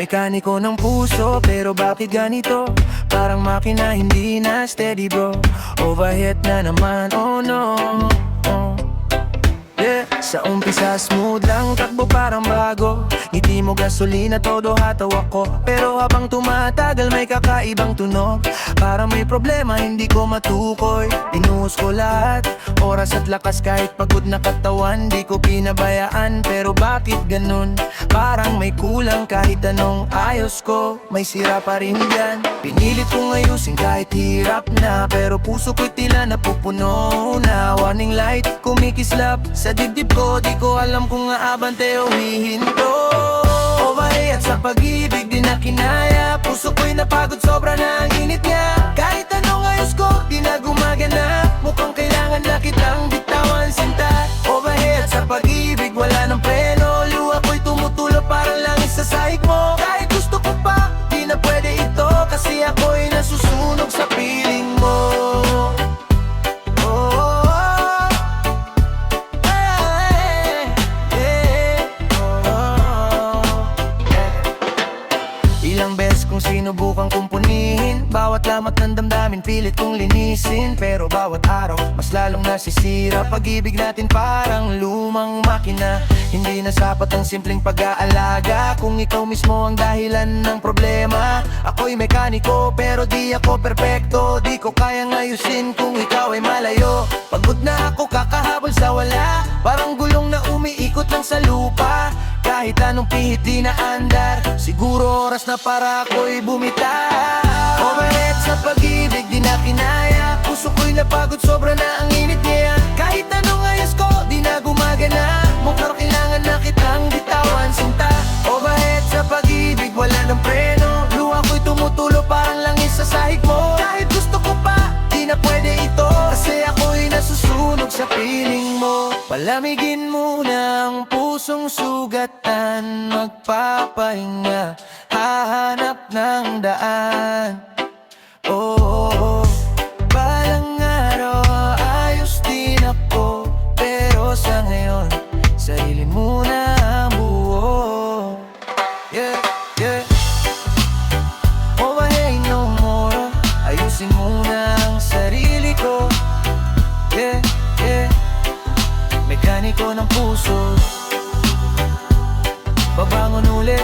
Mekaniko ng puso, pero bakit ganito? Parang makina hindi na steady bro. Overheat na naman, oh no. Yeah. Sa umpisa smooth lang, takbo parang bago. Ngiti mo gasolina, todo hataw ako. Pero habang tumatagal may kakaibang tunog. Parang may problema, hindi ko matukoy. Binuhos ko lahat, oras at lakas. Kahit pagod na katawan, di ko pinabayaan. Pero bakit ganun? Parang may kulang kahit anong ayos ko. May sira pa rin yan. Pinilit kong ayusin kahit hirap na. Pero puso ko'y tila napupuno na. Warning light, kumikislap sa dibdib ko. Di ko alam kung aabante o hihinto. Overheat sa pag-ibig di na kinaya. Puso ko'y napagod, sobra na ang init niya. Kahit anong ayos ko, di na gumagana. Mukhang kailangan na kitang bitawan sinta. Overheat sa pag-ibig, wala ng preno. Luha ko'y tumutulo parang langis sa sahig mo. Kahit gusto ko pa, di na pwede ito. Kasi ako'y nasusunog sa piling mo. Ilang beses kong sinubukang kumpunihin. Bawat lamat ng damdamin pilit kong linisin. Pero bawat araw mas lalong nasisira. Pag-ibig natin parang lumang makina. Hindi na sapat ang simpleng pag-aalaga kung ikaw mismo ang dahilan ng problema. Ako'y mekaniko pero di ako perpekto. Di ko kayang ayusin kung ikaw ay malayo. Pagod na ako kakahabol sa wala. Parang gulong na umiikot lang sa lupa. Kahit anong pihit di na andar. Siguro oras na para ako'y bumitaw. Overheat sa pag-ibig di na kinaya. Puso ko'y napagod, sobra na ang init niya. Kahit anong ayos ko di na gumagana. Mukhang kailangan na kitang bitawan sinta. Overheat sa pag-ibig, wala ng preno. Luha ko'y tumutulo parang langis sa sahig mo. Kahit gusto ko pa, di na pwede ito. Kasi ako'y nasusunog sa piling mo. Palamigin muna ang pusong sugatan. Magpapahinga, hahanap ng daan. Oh. Balang araw ayos din ako. Pero sa ngayon, sarili muna ang buo. Yeah. Overheat no more. Ayusin muna ang sarili ko. Yeah. Mekaniko ng puso, babangon ulit.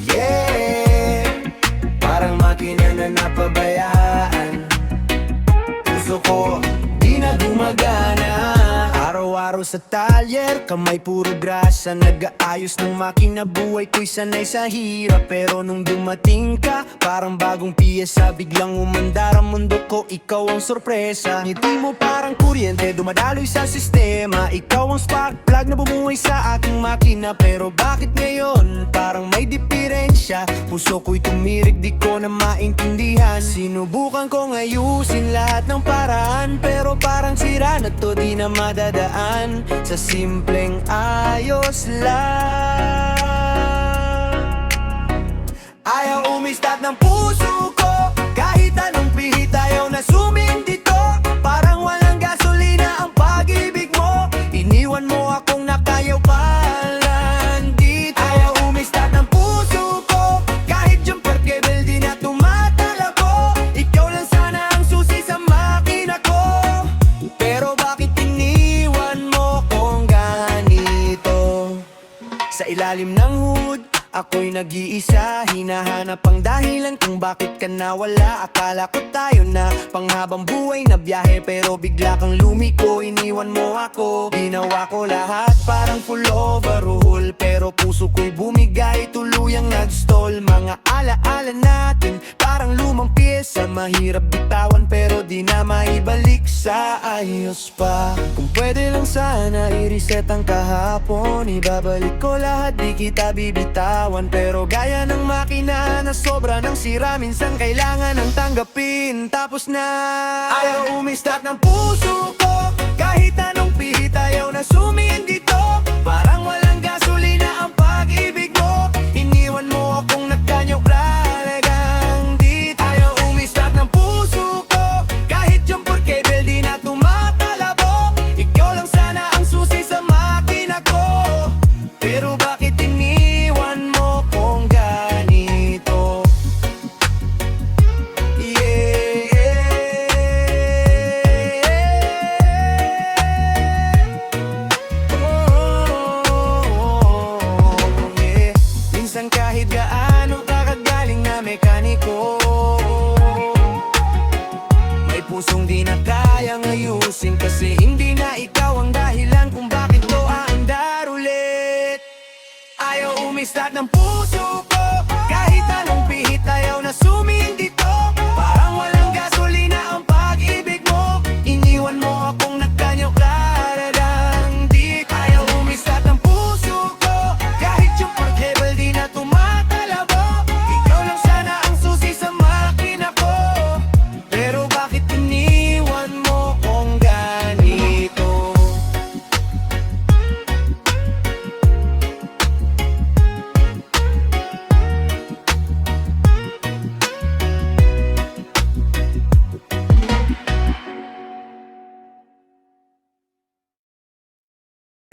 Yeah, parang makina na napabayaan. Puso ko di na gumagana. Araw-araw sa talyer, kamay puro grasa. Nag-aayos ng makina, buhay ko'y sanay sa hirap. Pero nung dumating ka, parang bagong piyesa. Biglang umandar ang mundo ko, ikaw ang sorpresa. Ngiti mo parang kuryente, dumadaloy sa sistema. Ikaw ang spark plug na bumuhay sa aking makina. Pero bakit ngayon, parang may diferensya? Puso ko'y tumirik, di ko na maintindihan. Sinubukan kong ayusin lahat ng paraan. Pero parang sira na to, di na madadaan. Sa simpleng ayos lang. Ayaw umistart ng puso ko. Kahit anong pihit ayaw na sumindito. Parang walang gasolina ang pag-ibig mo. Iniwan mo akong nakayaw pa lang dito. Ayaw umistart ng puso ko. Kahit jumper cable di na tumatalabo. Ikaw lang sana ang susi sa makina ko. Pero bakit iniwan mo kong ganito? Sa ilalim ng hood, ako'y nag-iisa. Hinahanap ang dahilan kung bakit ka nawala. Akala ko tayo na panghabang buhay na biyahe. Pero bigla kang lumiko, iniwan mo ako. Ginawa ko lahat parang full overhaul. Pero puso ko'y bumigay, tuluyang nag-stall. Mga alaala natin parang lumang pyesa. Mahirap bitawan pero di na maibalik sa ayos pa. Kung pwede lang sana i-reset ang kahapon. Ibabalik ko lahat, di kita bibitawan. Pero gaya ng makina na sobra ng sira, minsan kailangan ng tanggapin. Tapos na ayaw umistart ng puso ko. Kahit anong pihit ayaw na sumindito. Parang walang gasolina ang pag-ibig mo. Iniwan mo akong nagkanyog talagang di ayusin, kasi hindi na ikaw ang dahilan kung bakit to aandar ulit. Ayaw umistat ng puso ko, kahit anong pihit ayaw na sumindi to. Parang walang gasolina ang pag-ibig mo, iniwan mo akong nagkanyo karadang di. Ayaw umistat ng puso ko, kahit yung pag-level di na tumatalabo. Ikaw lang sana ang susi sa makina ko, pero bakit iniwan mo kong ganito?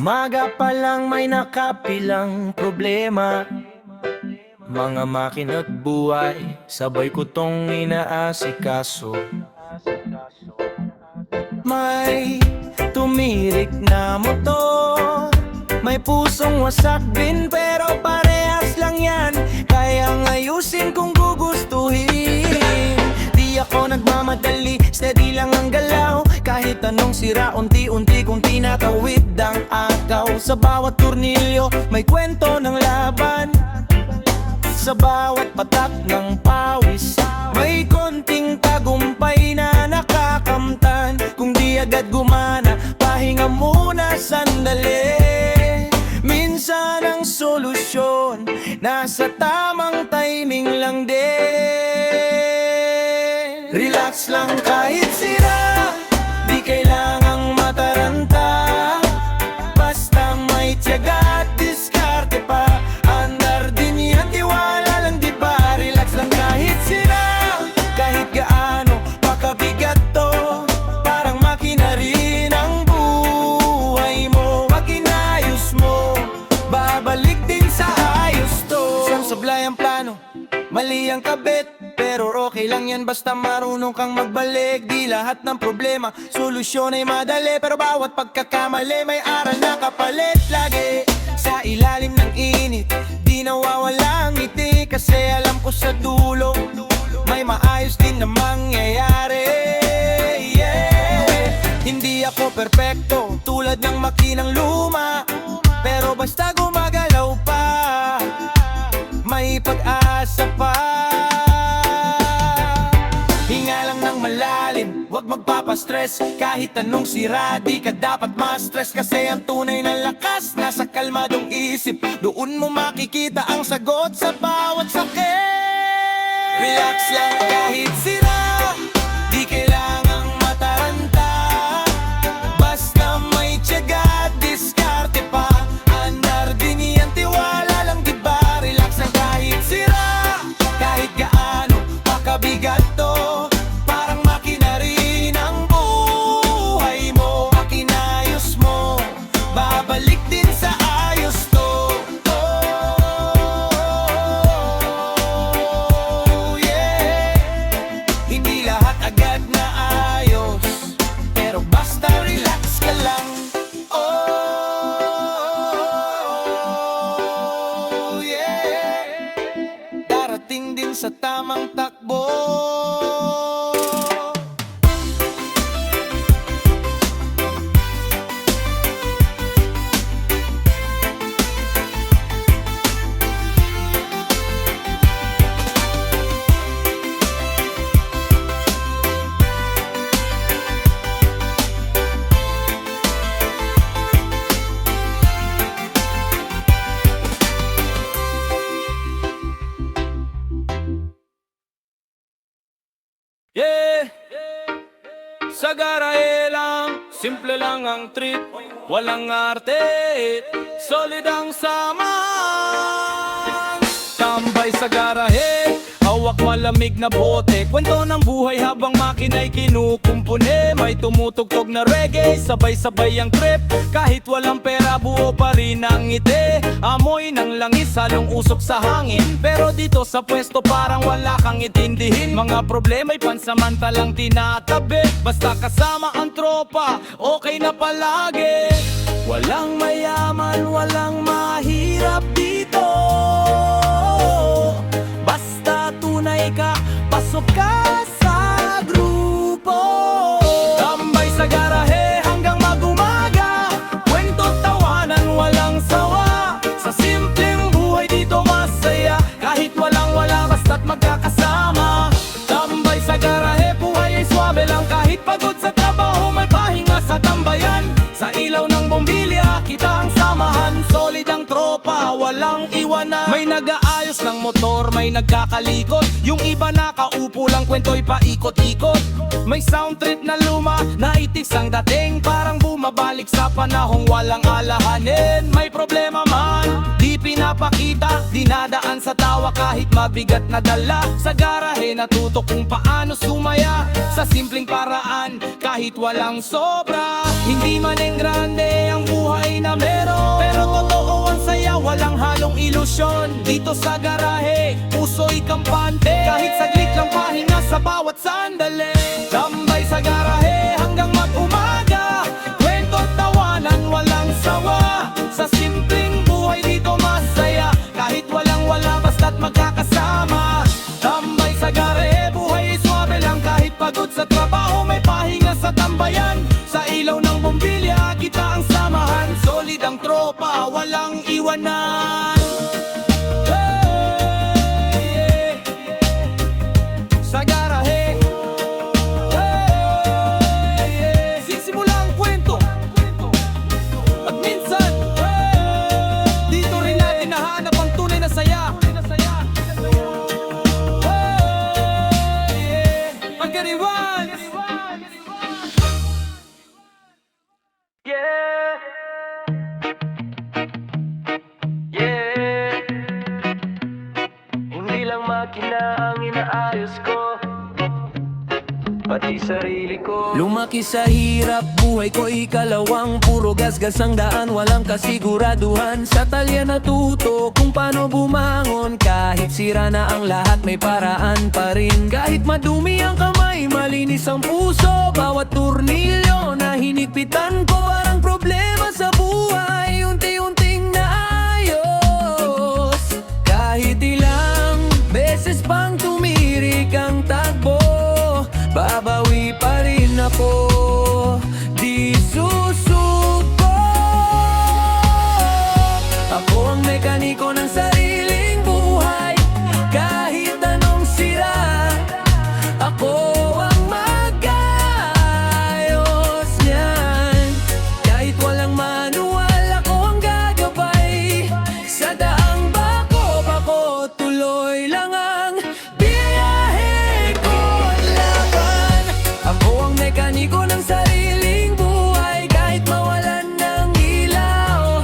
Maga pa lang may nakapilang problema, mga makina't buhay, sabay ko tong inaasikaso. May tumirik na motor, may pusong wasak din, pero parehas lang yan, kayang ayusin kung gugustuhin. Di ako nagmamadali, steady lang ang galaw, kahit anong sira unti-unti kong tinatawid ang akaw. Sa bawat turnilyo may kwento ng laban, sa bawat patak ng pawis may konting tagumpay na nakakamtan. Kung di agad gumana, pahinga muna sandali. Minsan ang solusyon nasa tamang timing lang din. Relax lang kahit sira, di kailangang mataranta, basta may tiyaga at diskarte pa. Andar din yan, tiwala lang di ba? Relax lang kahit sira, kahit gaano pakabigat to, parang makina rin ang buhay mo. Pag inayos mo, babalik din sa ayos to. Isang sablay ang plano, mali ang kabit, pero okay lang yan basta marunong kang magbalik. Di lahat ng problema, solusyon ay madali, pero bawat pagkakamali may aral na kapalit. Lagi sa ilalim ng init, di nawawala ang ngiti, kasi alam ko sa dulo may maayos din na mangyayari. Yeah. Hindi ako perpekto tulad ng makinang luma, pero basta gumagalaw pa, may pag-asa pa. Hinga lang ng malalim, huwag magpapastress, kahit anong sira di ka dapat ma-stress, kasi ang tunay na lakas nasa kalmadong isip. Doon mo makikita ang sagot sa bawat sakit. Relax lang kahit sira, di kailangang mataranta, basta may tiyaga at diskarte pa. Andar din yan, tiwala lang di ba? Relax lang kahit sira, kahit gaano pakabigat to, parang makina rin ang buhay mo. Makinayos mo, babalik din sa ayos to. Oh, yeah. Hindi lahat agad na ayos, pero basta relax ka lang. Oh, yeah. Darating din sa tamang takbo. Yeah, sa garahe lang, simple lang ang trip, walang arte, solid ang samahan. Tambay sa garahe, hawak malamig na bote, kwento ng buhay habang makina'y kinukumpune. May tumutugtog na reggae, sabay-sabay ang trip, kahit walang pera buo pa rin ang ngiti. Amoy ng langis, halong usok sa hangin, pero dito sa pwesto parang wala kang itindihin. Mga problema'y pansamantalang tinatabi, basta kasama ang tropa, okay na palagi. Walang mayaman, walang mahirap dito, basta tunay ka, pasok ka sa grupo. Tambay sa garahe, labas ng motor may nagkakalikot. Yung iba nakaupo lang kwento'y paikot-ikot. May sound trip na luma, naitis ang dating. Parang bumabalik sa panahong walang alahanin. May problema man, di pinapakita, dinadaan sa tawa kahit mabigat na dala. Sa garahe natuto kung paano sumaya sa simpleng paraan kahit walang sobra. Hindi man grande ang buhay na meron, pero totoo ang saya, walang halong ilusyon. Dito sa garahe, puso'y kampante, kahit saglit lang pahinga sa bawat sandali. Tambay sa garahe hanggang mag-umaga, kwento't tawanan walang sawa. Sa simpleng buhay dito masaya, kahit walang-wala basta't magkakasama. Tambay sa garahe, buhay swabe lang kahit pagod sa trabaho, may pahinga sa tambayan. Sa ilaw ng bombilya, kita ang samahan. Solid ang tropa, walang iwanan. Hey, sa garahe, hey, sisimula ang kwento. At minsan, dito rin natin nahanap ang tunay na saya. Pagkariwan, yeah, yeah. Hindi lang makina ang inaayos ko, pati sarili ko. Lumaki sa hirap, buhay ko ikalawang. Puro gasgas ang daan, walang kasiguraduhan. Sa talya natuto kung paano bumangon. Kahit sira na ang lahat, may paraan pa rin. Kahit madumi ang kamay, malinis ang puso. Bawat turnilyo na hinigpitan ko, parang problema sa buhay unti-unting naayos. Kahit ilang beses pang tumirik ang takbo, babawi pa rin ako, di susuko. Ako ang mekaniko ng sariling buhay, kahit anong sira, ako ang mag-ayos niyan. Kahit walang manual, ako ang gagabay. Sa daang bako-bako, tuloy lang ang biyahe ko laban. Ako ang mekaniko ng sariling buhay, kahit mawalan ng ilaw,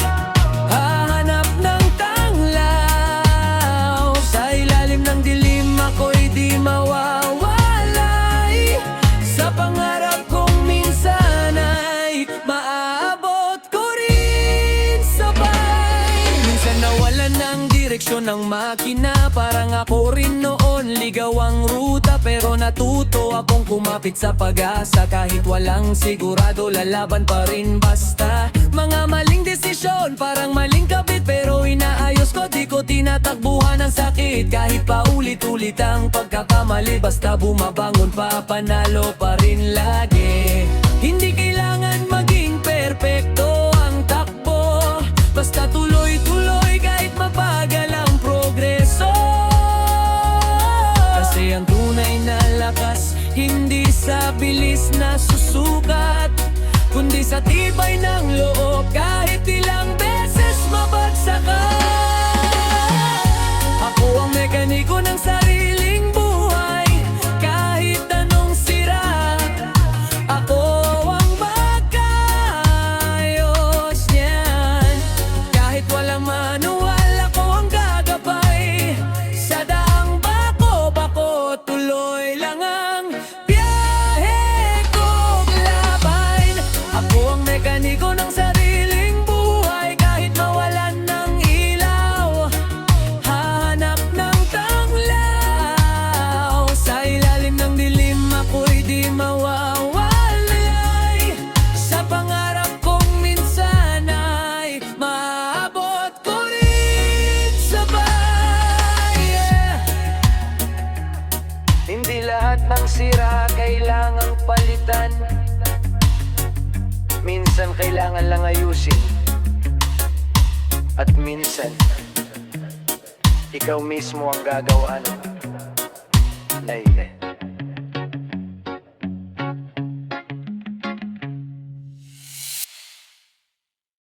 hahanap ng tanglaw. Sa ilalim ng dilim, ako'y di mawawalay. Sa pangarap kong minsan ay maaabot ko rin sabay. Minsan nawalan ng direksyon ng makina, parang ako rin noon ligaw ang ruta. Pero natuto akong kumapit sa pag-asa, kahit walang sigurado, lalaban pa rin basta. Mga maling desisyon, parang maling kabit, pero inaayos ko, di ko tinatakbuhan ang sakit. Kahit paulit-ulit ang pagkakamali, basta bumabangon pa, panalo pa rin lagi. Hindi kailangan maging perpekto ang takbo, basta tuloy-tuloy kahit mabagal ang progreso. Kasi ang tunay na lakas, hindi sa bilis na susukat, kundi sa tibay ng loob, kahit ilang beses mabagsak ka. Ako ang mekaniko ng sariling buhay, kahit anong sira, ako ang mag-ayos niyan. Kahit walang manual, ako ang gagabay. Sa daang bako-bako, tuloy lang ang biyahe kong laban. Ako ang mekaniko ng sariling buhay, kahit mawalan ng ilaw, hahanap ng tanglaw. Sa ilalim ng dilim, ako'y di mawawalay. Sa pangarap kong minsan ay maabot ko rin sabay, yeah. Hindi lahat ng sira kailangang palitan, minsan kailangan lang ayusin. At minsan, ikaw mismo ang gagawa nun. Ay,